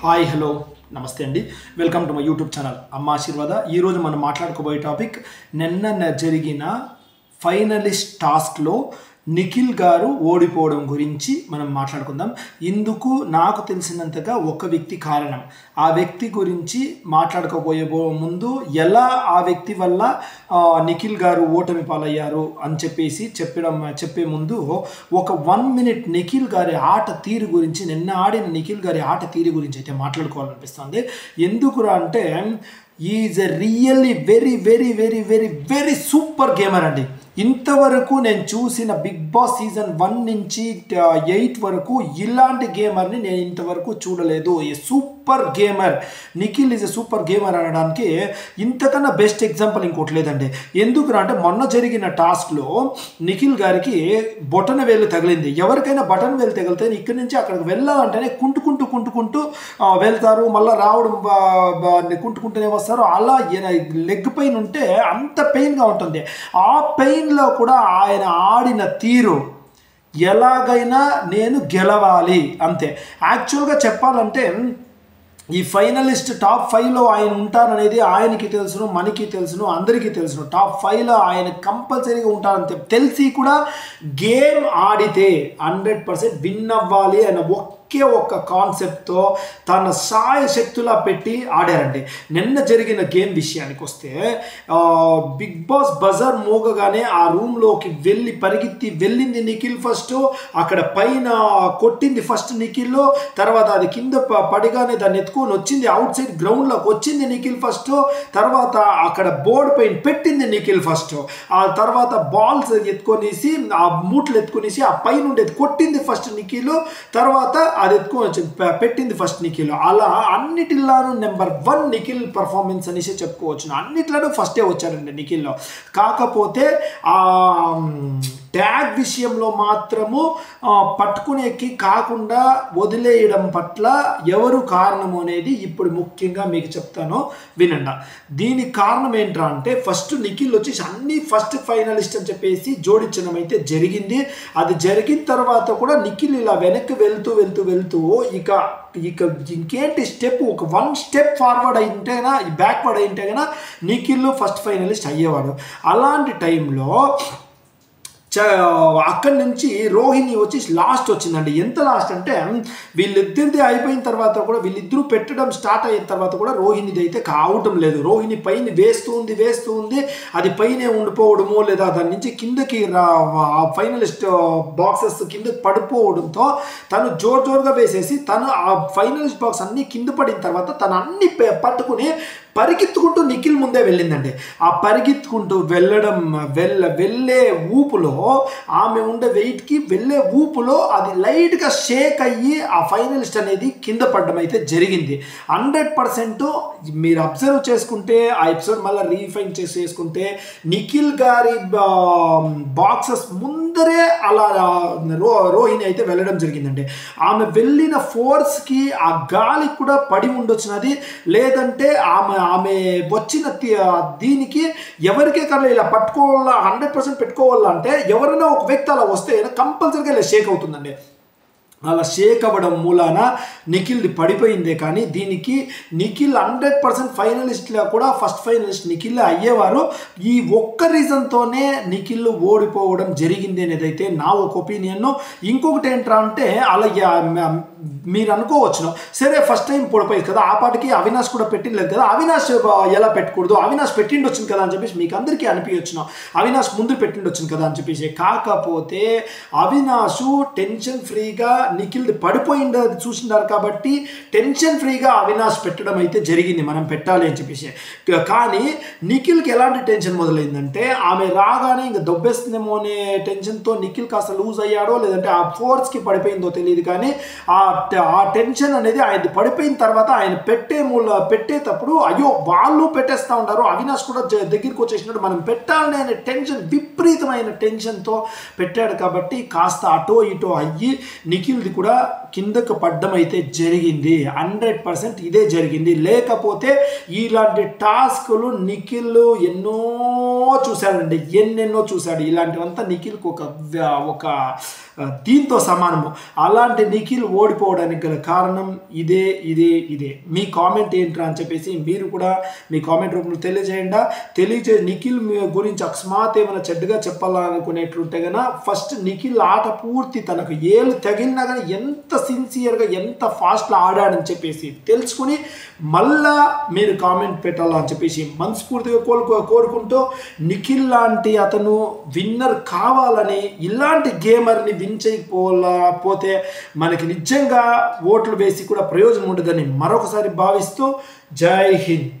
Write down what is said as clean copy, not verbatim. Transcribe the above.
Hi hello నమస్తే అండి. Welcome to my YouTube channel అమ్మ ఆశీర్వాద. ఈరోజు మనం మాట్లాడుకోబోయే టాపిక్ నిన్న జరిగిన ఫైనలిస్ట్ టాస్క్లో నిఖిల్ గారు ఓడిపోవడం గురించి మనం మాట్లాడుకుందాం. ఇందుకు నాకు తెలిసినంతగా ఒక వ్యక్తి కారణం. ఆ వ్యక్తి గురించి మాట్లాడుకోబోయే ముందు ఎలా ఆ వ్యక్తి వల్ల నిఖిల్ గారు ఓటమి పాలయ్యారు అని చెప్పే ముందు ఒక 1 minute నిఖిల్ గారి ఆట తీరు గురించి, నిన్న ఆడిన నిఖిల్ గారి ఆట తీరు గురించి అయితే మాట్లాడుకోవాలనిపిస్తుంది. ఎందుకురా అంటే is a really very very very very very super gamer అండి. ఇంతవరకు నేను చూసిన బిగ్ బాస్ సీజన్ 1 నుంచి 8 వరకు ఇలాంటి గేమర్ని నేను ఇంతవరకు చూడలేదు. A super gamer Nikhil is a super gamer అనడానికి ఇంతకన్నా బెస్ట్ ఎగ్జాంపుల్ ఇంకోటి లేదండి. ఎందుకురా అంటే మొన్న జరిగిన టాస్క్లో నిఖిల్ గారికి బొటన వేలు తగిలింది. ఎవరికైనా బటన్ వేలు తగిలితే ఇక్కడి నుంచి అక్కడికి వెళ్ళాలంటేనే కుంటుకుంటూ వెళ్తారు, మళ్ళీ రావడం కుంటుకుంటూనే వస్తారు. అలా లెగ్ పెయిన్ ఉంటే అంత పెయిన్గా ఉంటుంది. ఆ పెయిన్లో కూడా ఆయన ఆడిన తీరు ఎలాగైనా నేను గెలవాలి అంతే. యాక్చువల్గా చెప్పాలంటే ఈ ఫైనలిస్ట్ టాప్ 5లో ఆయన ఉంటారనేది ఆయనకి తెలుసును, మనకి తెలుసును, అందరికీ తెలుసును. టాప్ 5లో ఆయన కంపల్సరీగా ఉంటారని తెలిసి కూడా గేమ్ ఆడితే 100% విన్ అవ్వాలి అన్న ఒక్క కాన్సెప్ట్తో తన శక్తులా పెట్టి ఆడారండి. నిన్న జరిగిన గేమ్ విషయానికి వస్తే బిగ్ బాస్ బజర్ మోగగానే ఆ రూమ్లోకి పరిగెత్తి వెళ్ళింది నిఖిల్. ఫస్ట్ అక్కడ పైన కొట్టింది ఫస్ట్ నిఖిల్, తర్వాత అది కింద పడిగానే దాన్ని ఎత్తుకొని వచ్చింది, అవుట్ సైడ్ గ్రౌండ్లోకి వచ్చింది నిఖిల్ ఫస్ట్, తర్వాత అక్కడ బోర్డు పైన పెట్టింది నిఖిల్ ఫస్ట్, ఆ తర్వాత బాల్స్ ఎత్తుకొనేసి ఆ మూట్లు ఎత్తుకొనేసి ఆ పై నుండి కొట్టింది ఫస్ట్ నిఖిల్, తర్వాత అది ఎత్తుకొని పెట్టింది ఫస్ట్ నిఖిల్. అలా అన్నిటిలోనూ నెంబర్ 1 నిఖిల్ పర్ఫార్మెన్స్ అనేసి చెప్పుకోవచ్చు. అన్నిట్లోనూ ఫస్టే వచ్చారండి నిఖిల్లో. కాకపోతే ఆ ట్యాగ్ విషయంలో మాత్రము పట్టుకునేకి కాకుండా వదిలేయడం పట్ల ఎవరు కారణము అనేది ఇప్పుడు ముఖ్యంగా మీకు చెప్తాను వినండి. దీనికి కారణం ఏంట్రా అంటే ఫస్ట్ నిఖిల్ వచ్చేసి అన్ని ఫస్ట్ ఫైనలిస్ట్ అని చెప్పేసి జోడించడం అయితే జరిగింది. అది జరిగిన తర్వాత కూడా నిఖిల్ ఇలా వెనక్కి వెళ్తూ ఇక ఇంకేంటి స్టెప్, ఒక 1 step ఫార్వర్డ్ అయింటేనా బ్యాక్వర్డ్ అయింటేనా నిఖిల్ ఫస్ట్ ఫైనలిస్ట్ అయ్యేవాడు. అలాంటి టైంలో అక్కడి నుంచి రోహిణి వచ్చి లాస్ట్ వచ్చిందండి. ఎంత లాస్ట్ అంటే వీళ్ళిద్దరిది అయిపోయిన తర్వాత కూడా, వీళ్ళిద్దరూ పెట్టడం స్టార్ట్ అయిన తర్వాత కూడా రోహిణిది అయితే కావటం లేదు. రోహిణి పైన వేస్తూ ఉంది, అది పైనే ఉండిపోవడము లేదా దాని నుంచి కిందకి ఫైనలిస్ట్ బాక్సెస్ కిందకి పడిపోవడంతో తను జోరుగా వేసేసి తను ఆ ఫైనలిస్ట్ బాక్స్ అన్ని కింద పడిన తర్వాత తను అన్ని పట్టుకుని పరిగెత్తుకుంటూ నిఖిల్ ముందే వెళ్ళిందండి. ఆ పరిగెత్తుకుంటూ వెళ్ళే ఊపులో, ఆమె ఉండే వెయిట్కి వెళ్ళే ఊపులో అది లైట్గా షేక్ అయ్యి ఆ ఫైనలిస్ట్ అనేది కింద పడడం అయితే జరిగింది. 100% మీరు అబ్జర్వ్ చేసుకుంటే ఆ ఎపిసోడ్ మళ్ళీ రీఫైన్ చేసుకుంటే నిఖిల్ గారి బాక్సెస్ ముందరే అలా రోహిణి అయితే వెళ్ళడం జరిగిందండి. ఆమె వెళ్ళిన ఫోర్స్కి ఆ గాలి కూడా పడి ఉండొచ్చినది, లేదంటే ఆమె వచ్చిన దీనికి ఎవరికే కన్నా ఇలా పట్టుకోవాలా 100% పెట్టుకోవాలంటే ఎవరైనా ఒక వ్యక్తి అలా వస్తే కంపల్సరీగా ఇలా షేక్ అవుతుందండి. అలా షేక్ అవ్వడం మూలాన నిఖిల్ది పడిపోయిందే. కానీ దీనికి నిఖిల్ 100% ఫైనలిస్ట్లో కూడా ఫస్ట్ ఫైనలిస్ట్ నిఖిల్ అయ్యేవారు. ఈ ఒక్క రీజన్తోనే నిఖిల్ ఓడిపోవడం జరిగింది అనేది అయితే నా ఒక ఒపీనియన్. ఇంకొకటి ఏంట్రా అంటే అలా మీరు అనుకోవచ్చును, సరే ఫస్ట్ టైం పడిపోయింది కదా, ఆ పాటికి అవినాష్ కూడా పెట్టిండలేదు కదా, అవినాష్ ఎలా పెట్టకూడదు, అవినాష్ పెట్టిండొచ్చింది కదా అని చెప్పేసి మీకు అందరికీ అనిపించచ్చును, అవినాష్ ముందు పెట్టిండొచ్చింది కదా అని చెప్పేసి. కాకపోతే అవినాష్ టెన్షన్ ఫ్రీగా నిఖిల్ పడిపోయింది చూసినారు కాబట్టి టెన్షన్ ఫ్రీగా అవినాష్ పెట్టడం అయితే జరిగింది, మనం పెట్టాలి అని చెప్పేసి. కానీ నిఖిల్కి ఎలాంటి టెన్షన్ మొదలైందంటే ఆమె రాగానే ఇంకా దొబ్బేస్తుందేమో అనే టెన్షన్తో నిఖిల్ కాస్త లూజ్ అయ్యాడో లేదంటే ఆ ఫోర్స్కి పడిపోయిందో తెలియదు. కానీ ఆ టెన్షన్ అనేది ఆయన పడిపోయిన తర్వాత ఆయన పెట్టేటప్పుడు అయ్యో వాళ్ళు పెట్టేస్తూ ఉంటారు, అవినాష్ కూడా దగ్గరికి వచ్చేసినట్టు మనం పెట్టాలని అనే టెన్షన్, విపరీతమైన టెన్షన్తో పెట్టాడు. కాబట్టి కాస్త అటో ఇటో అయ్యి నిఖిల్ది కూడా కిందకు పడ్డం అయితే జరిగింది. 100% ఇదే జరిగింది. లేకపోతే ఇలాంటి టాస్కులు నిఖిల్ ఎన్నో చూశాడండి, ఎన్నెన్నో చూశాడు. ఇలాంటివంతా నిఖిల్కి ఒక దీంతో సమానము. అలాంటి నిఖిల్ ఓడిపోవడానికి గల కారణం ఇదే. మీ కామెంట్ ఏంట్రా అని చెప్పేసి మీరు కూడా మీ కామెంట్ రూపంలో తెలియజేయండి. నిఖిల్ గురించి అకస్మాత్ ఏమైనా చెడ్డగా చెప్పాలనుకునేట్లుంటే కనుక ఫస్ట్ నిఖిల్ ఆట పూర్తి తనకు ఏళ్ళు తగిలినా కానీ ఎంత సిన్సియర్గా ఎంత ఫాస్ట్లో ఆడాడని చెప్పేసి తెలుసుకుని మళ్ళా మీరు కామెంట్ పెట్టాలని చెప్పేసి మనస్ఫూర్తిగా కోరుకుంటూ నిఖిల్ లాంటి అతను విన్నర్ కావాలని, ఇలాంటి గేమర్ని విన్ చేయకపోతే మనకి నిజంగా ఓట్లు వేసి కూడా ప్రయోజనం ఉండదని మరొకసారి భావిస్తూ జై హింద్.